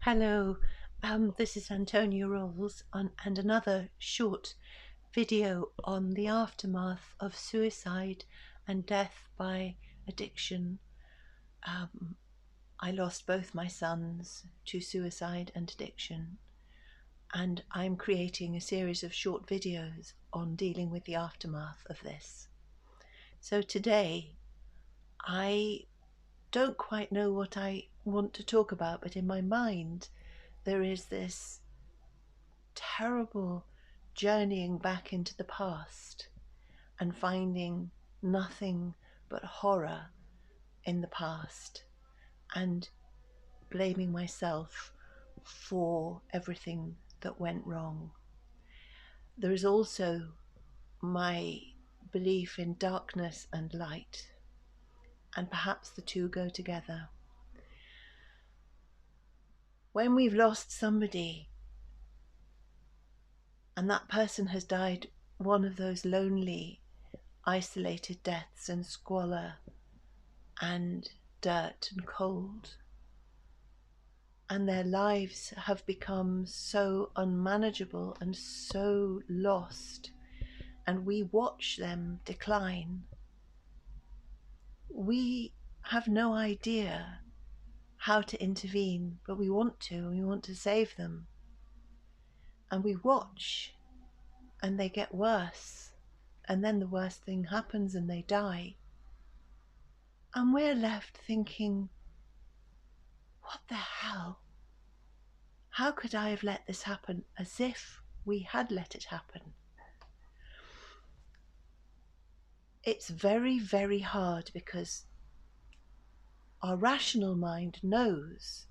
Hello, this is Antonia Rolls and another short video on the aftermath of suicide and death by addiction. I lost both my sons to suicide and addiction, and I'm creating a series of short videos on dealing with the aftermath of this. So today, I don't quite know what I want to talk about, but in my mind there is this terrible journeying back into the past and finding nothing but horror in the past and blaming myself for everything that went wrong. There is also my belief in darkness and light, and perhaps the two go together. When we've lost somebody and that person has died one of those lonely, isolated deaths in squalor and dirt and cold, and their lives have become so unmanageable and so lost, and we watch them decline, we have no idea how to intervene, but we want to save them, and we watch and they get worse, and then the worst thing happens and they die, and we're left thinking, what the hell? How could I have let this happen? As if we had let it happen. It's very, very hard because our rational mind knows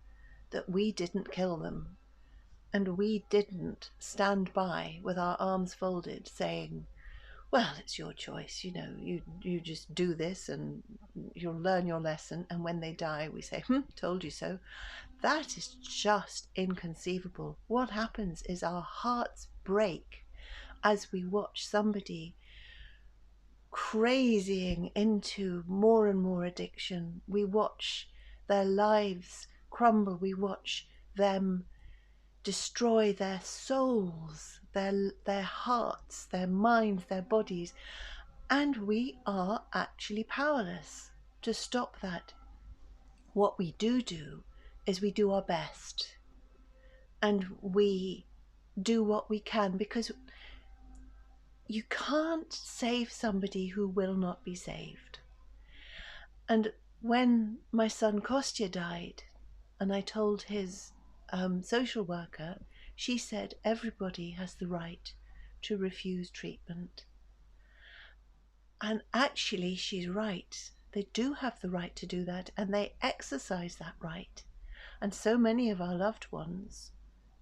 that we didn't kill them, and we didn't stand by with our arms folded saying, well, it's your choice, you just do this and you'll learn your lesson, and when they die we say, told you so. That is just inconceivable. What happens is our hearts break as we watch somebody crazying into more and more addiction. We watch their lives crumble. We watch them destroy their souls, their hearts, their minds, their bodies, and we are actually powerless to stop that. What we do is we do our best, and we do what we can, because you can't save somebody who will not be saved. And when my son Kostya died, and I told his social worker, she said everybody has the right to refuse treatment. And actually she's right. They do have the right to do that, and they exercise that right. And so many of our loved ones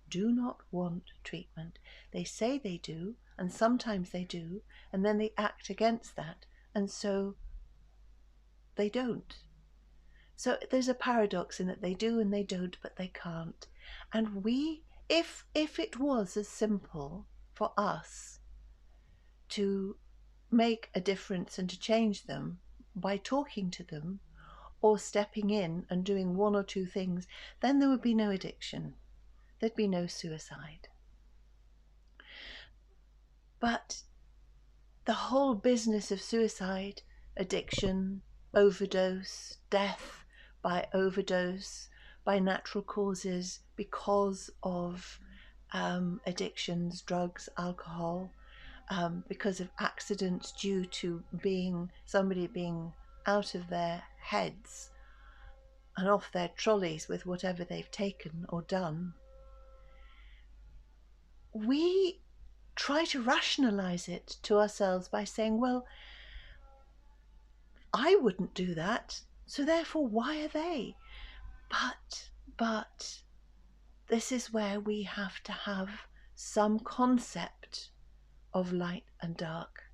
do not want treatment. They say they do, and sometimes they do, and then they act against that, and so they don't. So there's a paradox in that they do and they don't, but they can't. And we, if it was as simple for us to make a difference and to change them by talking to them or stepping in and doing one or two things, then there would be no addiction. There'd be no suicide. But the whole business of suicide, addiction, overdose, death by overdose, by natural causes because of addictions, drugs, alcohol, because of accidents due to somebody being out of their heads and off their trolleys with whatever they've taken or done, we try to rationalize it to ourselves by saying, well, I wouldn't do that, so therefore why are they? But this is where we have to have some concept of light and dark,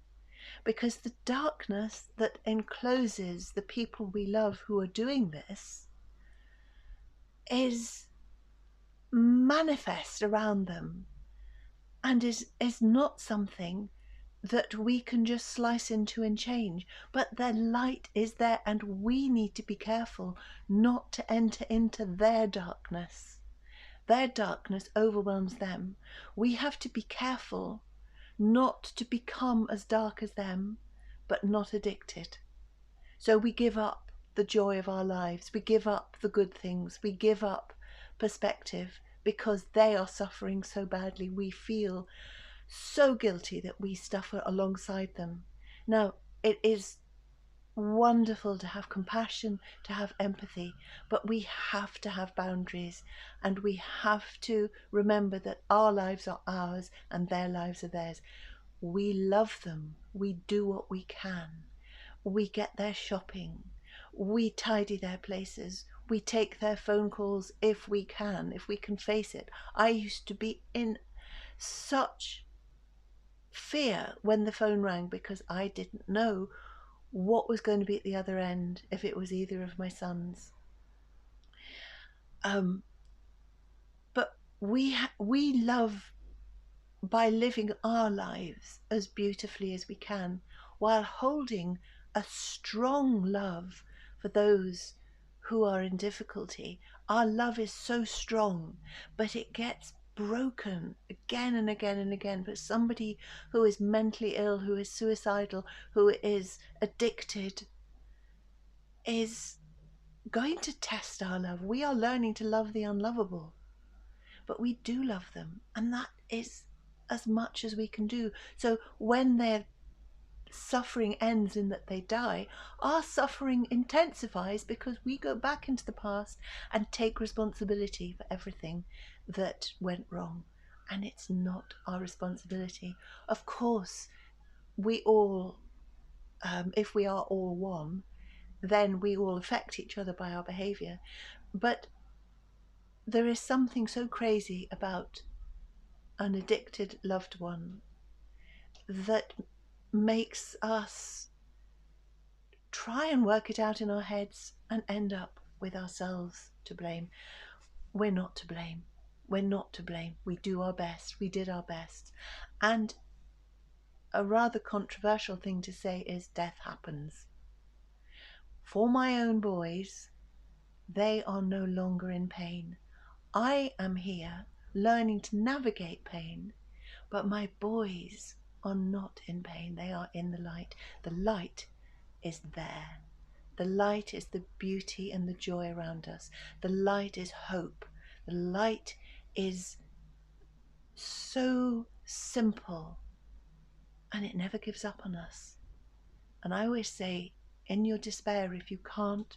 because the darkness that encloses the people we love who are doing this is manifest around them and is not something that we can just slice into and change, but their light is there, and we need to be careful not to enter into their darkness their darkness overwhelms them. We have to be careful not to become as dark as them, but not addicted. So we give up the joy of our lives, we give up the good things, we give up perspective because they are suffering so badly. We feel so guilty that we suffer alongside them. Now, it is wonderful to have compassion, to have empathy, but we have to have boundaries, and we have to remember that our lives are ours and their lives are theirs. We love them, we do what we can, we get their shopping, we tidy their places, we take their phone calls if we can face it. I used to be in such fear when the phone rang because I didn't know what was going to be at the other end if it was either of my sons. But we love by living our lives as beautifully as we can, while holding a strong love for those who are in difficulty. Our love is so strong, but it gets broken again and again and again. But somebody who is mentally ill, who is suicidal, who is addicted, is going to test our love. We are learning to love the unlovable, but we do love them, and that is as much as we can do. So when their suffering ends in that they die, our suffering intensifies because we go back into the past and take responsibility for everything that went wrong, and it's not our responsibility. Of course, we all, if we are all one, then we all affect each other by our behavior. But there is something so crazy about an addicted loved one that makes us try and work it out in our heads and end up with ourselves to blame. We're not to blame. We're not to blame. We do our best. We did our best. And a rather controversial thing to say is death happens. For my own boys, they are no longer in pain. I am here learning to navigate pain, but my boys are not in pain. They are in the light. The light is there. The light is the beauty and the joy around us. The light is hope. The light is so simple, and it never gives up on us. And I always say, in your despair, if you can't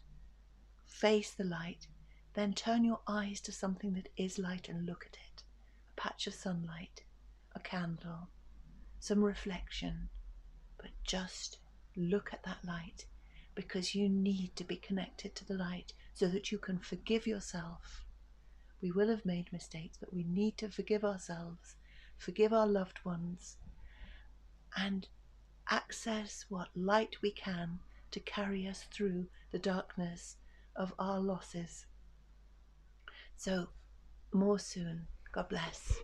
face the light, then turn your eyes to something that is light and look at it. A patch of sunlight, a candle, some reflection, but just look at that light, because you need to be connected to the light so that you can forgive yourself. We will have made mistakes, but we need to forgive ourselves, forgive our loved ones, and access what light we can to carry us through the darkness of our losses. So, more soon. God bless.